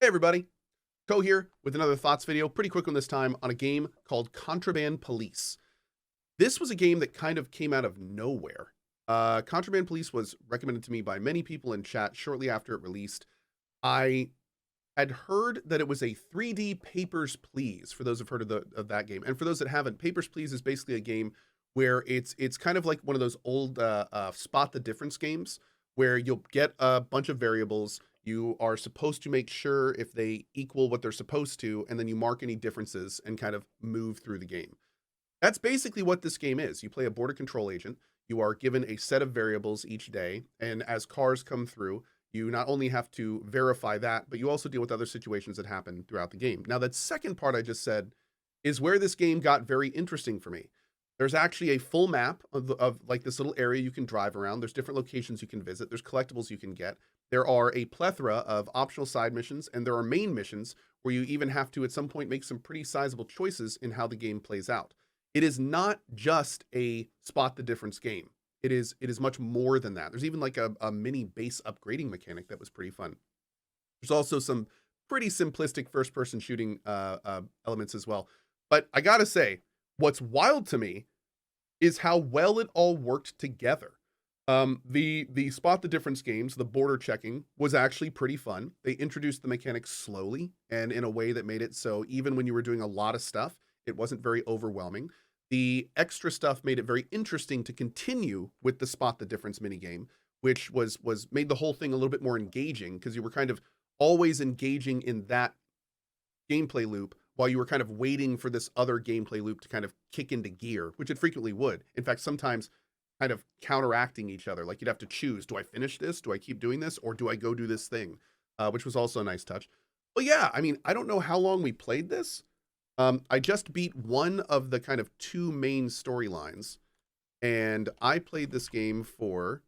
Hey everybody, Cohh here with another thoughts video, pretty quick one this time, on a game called Contraband Police. This was a game that kind of came out of nowhere. Contraband Police was recommended to me by many people in chat shortly after it released. I had heard that it was a 3D Papers, Please, for those who've heard of that game. And for those that haven't, Papers, Please is basically a game where it's kind of like one of those old spot the difference games where you'll get a bunch of variables. You are supposed to make sure if they equal what they're supposed to, and then you mark any differences and kind of move through the game. That's basically what this game is. You play a border control agent. You are given a set of variables each day, and as cars come through, you not only have to verify that, but you also deal with other situations that happen throughout the game. Now, that second part I just said is where this game got very interesting for me. There's actually a full map of like this little area you can drive around. There's different locations you can visit. There's collectibles you can get. There are a plethora of optional side missions, and there are main missions where you even have to, at some point, make some pretty sizable choices in how the game plays out. It is not just a spot the difference game. It is much more than that. There's even like a mini base upgrading mechanic that was pretty fun. There's also some pretty simplistic first person shooting elements as well. But I gotta say, what's wild to me is how well it all worked together. The spot the difference games, the border checking, was actually pretty fun. They introduced the mechanics slowly and in a way that made it so even when you were doing a lot of stuff, it wasn't very overwhelming. The extra stuff made it very interesting to continue with the spot the difference minigame, which was made the whole thing a little bit more engaging because you were kind of always engaging in that gameplay loop while you were kind of waiting for this other gameplay loop to kind of kick into gear, which it frequently would. In fact, sometimes kind of counteracting each other. Like you'd have to choose, do I finish this? Do I keep doing this? Or do I go do this thing? Which was also a nice touch. But yeah, I mean, I don't know how long we played this. I just beat one of the kind of two main storylines, and I played this game for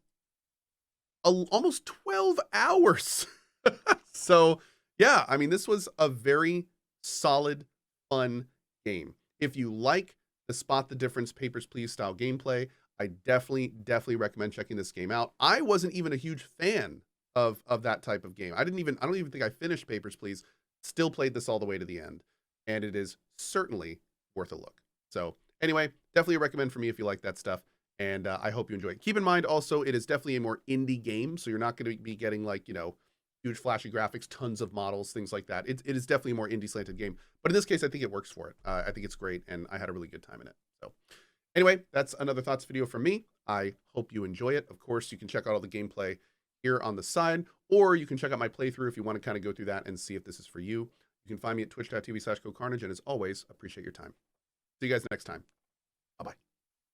almost 12 hours. So yeah, I mean, this was a very solid, fun game. If you like the spot the difference Papers, Please style gameplay, I definitely recommend checking this game out. I wasn't even a huge fan of that type of game. I don't even think I finished Papers, Please. Still played this all the way to the end, and it is certainly worth a look. So anyway, definitely a recommend for me if you like that stuff, and I hope you enjoy it. Keep in mind also, it is definitely a more indie game, so you're not going to be getting like, you know, huge flashy graphics, tons of models, things like that. It is definitely a more indie slanted game, but in this case, I think it works for it. I think it's great, and I had a really good time in it. So anyway, that's another thoughts video from me. I hope you enjoy it. Of course, you can check out all the gameplay here on the side, or you can check out my playthrough if you want to kind of go through that and see if this is for you. You can find me at twitch.tv/CohhCarnage, and as always, appreciate your time. See you guys next time.